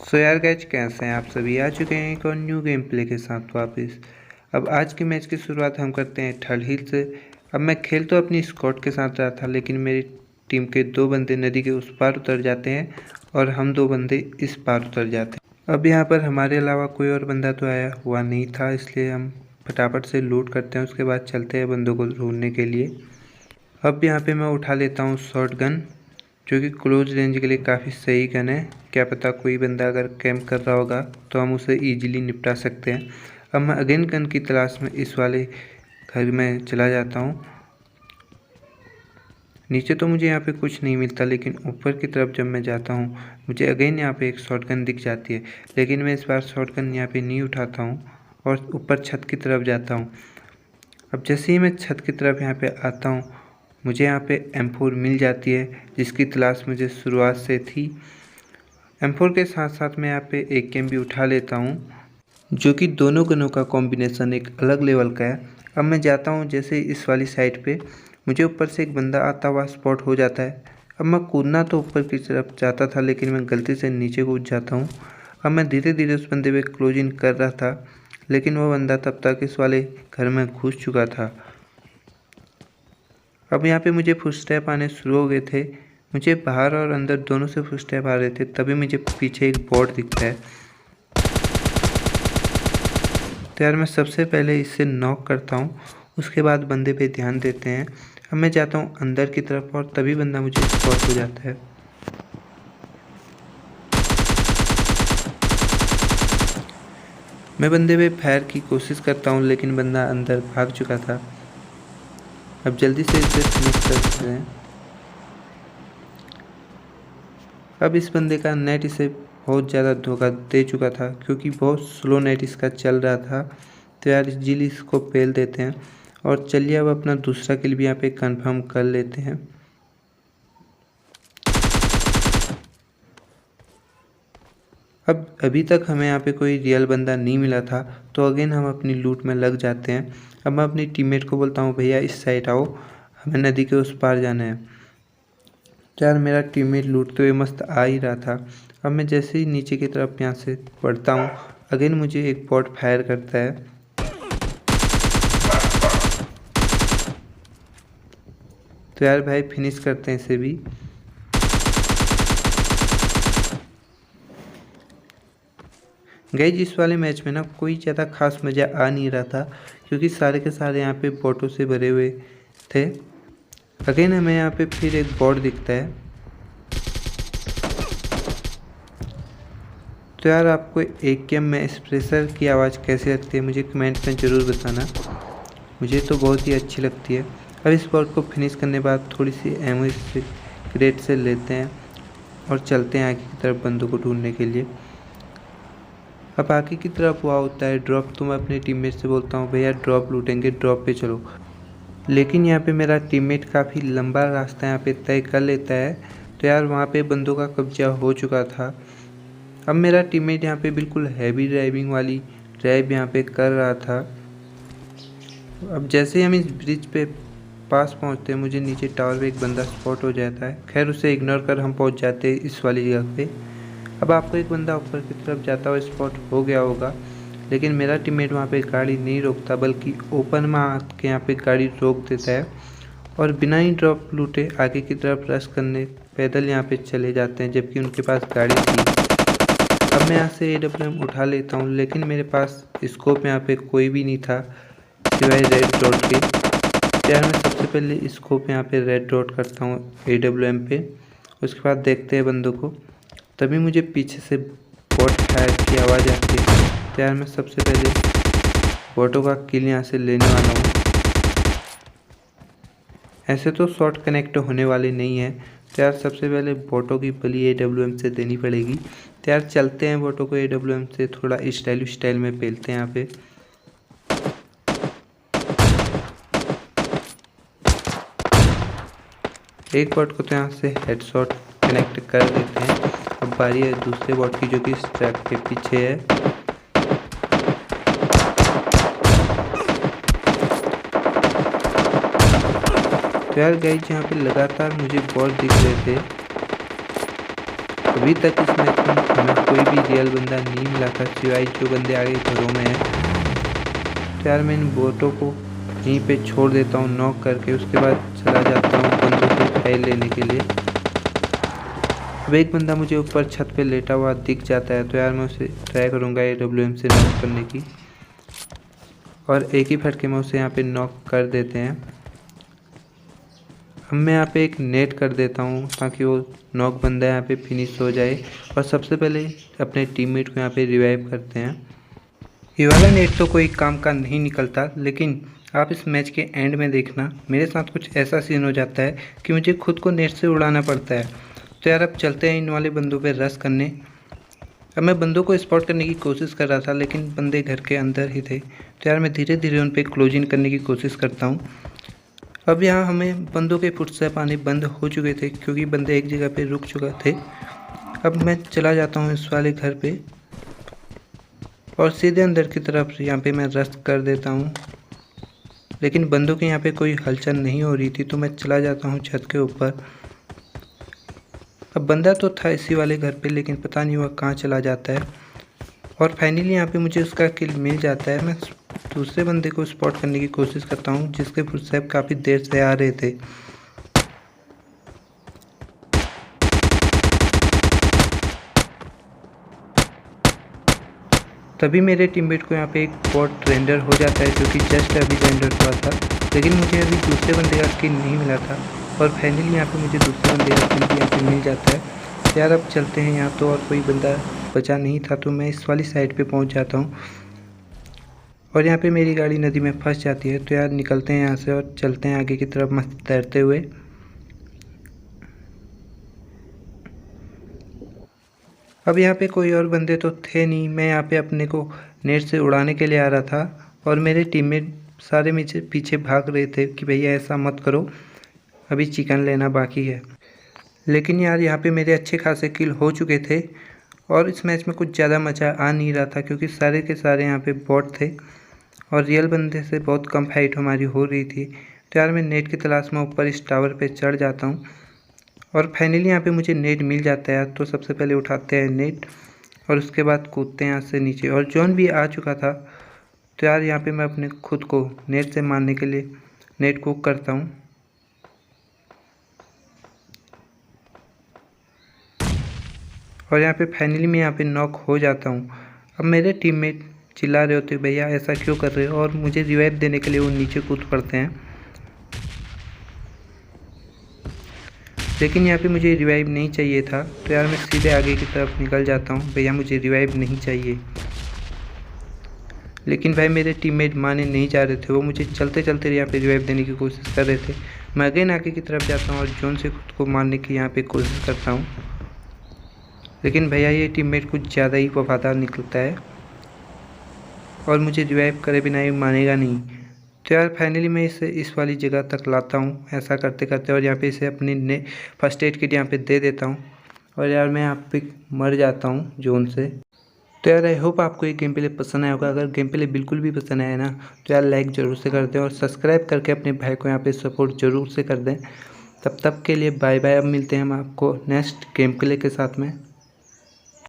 सो यार गाइज, कैसे हैं आप सभी। आ चुके हैं एक और न्यू गेम प्ले के साथ वापस। अब आज के मैच की शुरुआत हम करते हैं थर्ड हिल से। अब मैं खेल तो अपनी स्क्वाड के साथ रहा था, लेकिन मेरी टीम के 2 बंदे नदी के उस पार उतर जाते हैं और हम 2 बंदे इस पार उतर जाते हैं। अब यहाँ पर हमारे अलावा कोई और बंदा तो आया हुआ नहीं था, इसलिए हम फटाफट से लूट करते हैं। उसके बाद चलते हैं बंदों को ढूंढने के लिए। अब यहाँ पे मैं उठा लेता हूँ शॉर्ट गन, जो कि क्लोज रेंज के लिए काफ़ी सही गन है। क्या पता कोई बंदा अगर कैंप कर रहा होगा तो हम उसे इजीली निपटा सकते हैं। अब मैं अगेन गन की तलाश में इस वाले घर में चला जाता हूँ। नीचे तो मुझे यहाँ पे कुछ नहीं मिलता, लेकिन ऊपर की तरफ जब मैं जाता हूँ मुझे अगेन यहाँ पे एक शॉटगन दिख जाती है। लेकिन मैं इस बार शॉटगन यहाँ पे नहीं उठाता हूँ और ऊपर छत की तरफ जाता हूँ। अब जैसे ही मैं छत की तरफ यहाँ पे आता हूँ, मुझे यहाँ पे M4 मिल जाती है, जिसकी तलाश मुझे शुरुआत से थी। M4 के साथ साथ मैं यहाँ पे AKM भी उठा लेता हूँ, जो कि दोनों गनों का कॉम्बिनेशन एक अलग लेवल का है। अब मैं जाता हूँ जैसे इस वाली साइड पे, मुझे ऊपर से एक बंदा आता हुआ स्पॉट हो जाता है। अब मैं कूदना तो ऊपर की तरफ जाता था, लेकिन मैं गलती से नीचे कूद जाता हूँ। अब मैं धीरे धीरे उस बंदे पे क्लोज इन कर रहा था, लेकिन वो बंदा तब तक इस वाले घर में घुस चुका था। अब यहाँ पे मुझे फुटस्टेप आने शुरू हो गए थे। मुझे बाहर और अंदर दोनों से फुटस्टेप आ रहे थे। तभी मुझे पीछे एक बॉट दिखता है, तो यार मैं सबसे पहले इससे नॉक करता हूँ। उसके बाद बंदे पे ध्यान देते हैं। अब मैं जाता हूँ अंदर की तरफ और तभी बंदा मुझे स्पॉट हो जाता है। मैं बंदे पे फायर की कोशिश करता हूँ, लेकिन बंदा अंदर भाग चुका था। अब जल्दी से इसे फिनिश करते हैं। अब इस बंदे का नेट इसे बहुत ज़्यादा धोखा दे चुका था, क्योंकि बहुत स्लो नेट इसका चल रहा था। तो यार इजीली इसको पेल देते हैं और चलिए अब अपना दूसरा किल भी यहाँ पे कंफर्म कर लेते हैं। अब अभी तक हमें यहाँ पे कोई रियल बंदा नहीं मिला था, तो अगेन हम अपनी लूट में लग जाते हैं। अब मैं अपनी टीममेट को बोलता हूँ, भैया इस साइड आओ, हमें नदी के उस पार जाना है। यार मेरा टीममेट लूटते हुए मस्त आ ही रहा था। अब मैं जैसे ही नीचे की तरफ यहाँ से बढ़ता हूँ, अगेन मुझे एक बॉट फायर करता है। तो यार भाई फिनिश करते हैं इसे भी। गाइस इस वाले मैच में ना कोई ज़्यादा खास मज़ा आ नहीं रहा था, क्योंकि सारे के सारे यहाँ पे बॉटों से भरे हुए थे। अगेन हमें यहाँ पे फिर एक बॉट दिखता है। तो यार आपको AKM में स्प्रेशर की आवाज़ कैसी लगती है मुझे कमेंट में ज़रूर बताना। मुझे तो बहुत ही अच्छी लगती है। अब इस बॉट को फिनिश करने के बाद थोड़ी सी एमओ से क्रेट से लेते हैं और चलते हैं आगे की तरफ बंदों को ढूंढने के लिए। अब आगे की तरफ हुआ होता है ड्रॉप, तो मैं अपने टीममेट से बोलता हूँ, भैया ड्रॉप लूटेंगे, ड्रॉप पे चलो। लेकिन यहाँ पे मेरा टीममेट काफ़ी लंबा रास्ता यहाँ पे तय कर लेता है, तो यार वहाँ पे बंदों का कब्जा हो चुका था। अब मेरा टीममेट यहाँ पे बिल्कुल हैवी ड्राइविंग वाली ड्राइव यहाँ पे कर रहा था। अब जैसे ही हम इस ब्रिज पे पास पहुँचते हैं, मुझे नीचे टावर पे एक बंदा स्पॉट हो जाता है। खैर उसे इग्नोर कर हम पहुँच जाते हैं इस वाली जगह पे। अब आपको एक बंदा ऊपर की तरफ जाता हुआ स्पॉट हो गया होगा, लेकिन मेरा टीममेट वहाँ पे गाड़ी नहीं रोकता, बल्कि ओपन में आके यहाँ पे गाड़ी रोक देता है और बिना ही ड्रॉप लूटे आगे की तरफ रश करने पैदल यहाँ पे चले जाते हैं, जबकि उनके पास गाड़ी थी। अब मैं यहाँ से AWM उठा लेता हूँ, लेकिन मेरे पास स्कोप यहाँ पे कोई भी नहीं था सिवाय रेड डॉट के। यार मैं सबसे पहले स्कोप यहाँ पे रेड डॉट करता हूँ AWM पे। उसके बाद देखते हैं बंदों को। तभी मुझे पीछे से बॉट फायर की आवाज़ आती है। तो यार मैं सबसे पहले बॉटों का किल यहाँ से लेने वाला हूँ। ऐसे तो शॉट कनेक्ट होने वाले नहीं है, तो यार सबसे पहले बॉटों की बलि AWM से देनी पड़ेगी। तो यार चलते हैं बॉटों को AWM से थोड़ा स्टाइल में पेलते हैं यहाँ पे। एक बॉट को तो यहाँ से हेडशॉट कनेक्ट कर देते हैं। अब बारी है दूसरे बॉट की, जो कि इस ट्रैक के पीछे है। तो यार गाइस यहाँ पे लगातार मुझे बॉट दिख रहे थे। अभी तक इस मैच में हमें कोई भी रियल बंदा नहीं मिला था सिवाय जो बंदे आगे घरों में हैं। तो यार मैं इन बोटों को यहीं पे छोड़ देता हूँ नॉक करके, उसके बाद चला जाता हूँ बंदों की फाइल लेने के लिए। अब एक बंदा मुझे ऊपर छत पे लेटा हुआ दिख जाता है, तो यार मैं उसे ट्राई करूँगा AWM से नॉक करने की, और एक ही फटके में उसे यहाँ पे नॉक कर देते हैं। अब मैं यहाँ पे एक नेट कर देता हूँ ताकि वो नॉक बंदा यहाँ पे फिनिश हो जाए, और सबसे पहले अपने टीममेट को यहाँ पे रिवाइव करते हैं। ये वाला नेट तो कोई काम का नहीं निकलता, लेकिन आप इस मैच के एंड में देखना मेरे साथ कुछ ऐसा सीन हो जाता है कि मुझे खुद को नेट से उड़ाना पड़ता है। तो यार अब चलते हैं इन वाले बंदों पे रश करने। अब मैं बंदों को स्पॉट करने की कोशिश कर रहा था, लेकिन बंदे घर के अंदर ही थे। तो यार मैं धीरे धीरे उन पर क्लोजिंग करने की कोशिश करता हूँ। अब यहाँ हमें बंदों के फुटस्टेप आने बंद हो चुके थे क्योंकि बंदे एक जगह पे रुक चुके थे। अब मैं चला जाता हूँ इस वाले घर पे और सीधे अंदर की तरफ यहाँ पे मैं रश कर देता हूँ, लेकिन बंदों के यहाँ पे कोई हलचल नहीं हो रही थी। तो मैं चला जाता हूँ छत के ऊपर। अब बंदा तो था इसी वाले घर पे, लेकिन पता नहीं हुआ कहाँ चला जाता है, और फाइनली यहाँ पे मुझे उसका किल मिल जाता है। मैं दूसरे बंदे को स्पॉट करने की कोशिश करता हूँ जिसके फुटस्टेप काफ़ी देर से आ रहे थे। तभी मेरे टीममेट को यहाँ पे एक बॉट रेंडर हो जाता है, जो कि जस्ट अभी रेंडर हुआ था, लेकिन मुझे अभी दूसरे बंदे का किल नहीं मिला था, और फाइनली यहाँ पे मुझे दूसरे बंदे का किल भी यहाँ पे मिल जाता है। यार अब चलते हैं, यहाँ तो और कोई बंदा बचा नहीं था, तो मैं इस वाली साइड पे पहुँच जाता हूँ, और यहाँ पे मेरी गाड़ी नदी में फंस जाती है। तो यार निकलते हैं यहाँ से और चलते हैं आगे की तरफ मस्त तैरते हुए। अब यहाँ पे कोई और बंदे तो थे नहीं, मैं यहाँ पे अपने को नेट से उड़ाने के लिए आ रहा था, और मेरे टीममेट सारे मुझे पीछे भाग रहे थे कि भैया ऐसा मत करो, अभी चिकन लेना बाकी है। लेकिन यार यहाँ पे मेरे अच्छे खासे किल हो चुके थे, और इस मैच में कुछ ज़्यादा मज़ा आ नहीं रहा था क्योंकि सारे के सारे यहाँ पे बॉट थे, और रियल बंदे से बहुत कम फाइट हमारी हो रही थी। तो यार मैं नेट की तलाश में ऊपर इस टावर पे चढ़ जाता हूँ, और फाइनली यहाँ पे मुझे नेट मिल जाता है। तो सबसे पहले उठाते हैं नेट, और उसके बाद कूदते हैं यहाँ से नीचे, और जॉन भी आ चुका था। तो यार यहाँ पे मैं अपने खुद को नेट से मारने के लिए नेट कुक करता हूँ, और यहाँ पे फाइनली मैं यहाँ पे नॉक हो जाता हूँ। अब मेरे टीममेट चिल्ला रहे होते भैया ऐसा क्यों कर रहे हो, और मुझे रिवाइव देने के लिए वो नीचे कूद पड़ते हैं, लेकिन यहाँ पे मुझे रिवाइव नहीं चाहिए था। तो यार मैं सीधे आगे की तरफ निकल जाता हूँ, भैया मुझे रिवाइव नहीं चाहिए। लेकिन भाई मेरे टीममेट माने नहीं जा रहे थे, वो मुझे चलते चलते यहाँ पे रिवाइव देने की कोशिश कर रहे थे। मैं अगेन आगे की तरफ जाता हूँ और जॉन से खुद को मारने की यहाँ पे कोशिश करता हूँ, लेकिन भैया ये टीममेट कुछ ज़्यादा ही वफादार निकलता है, और मुझे रिवाइव करे बिना ही मानेगा नहीं। तो यार फाइनली मैं इसे इस वाली जगह तक लाता हूँ ऐसा करते करते, और यहाँ पे इसे अपनी ने फर्स्ट एड किट यहाँ पे दे देता हूँ, और यार मैं यहाँ पे मर जाता हूँ जोन से। तो यार आई होप आपको ये गेम प्ले पसंद आया होगा। अगर गेम प्ले बिल्कुल भी पसंद आया ना तो यार लाइक ज़रूर से कर दें, और सब्सक्राइब करके अपने भाई को यहाँ पे सपोर्ट ज़रूर से कर दें। तब तक के लिए बाय बाय। अब मिलते हैं हम आपको नेक्स्ट गेम प्ले के साथ में।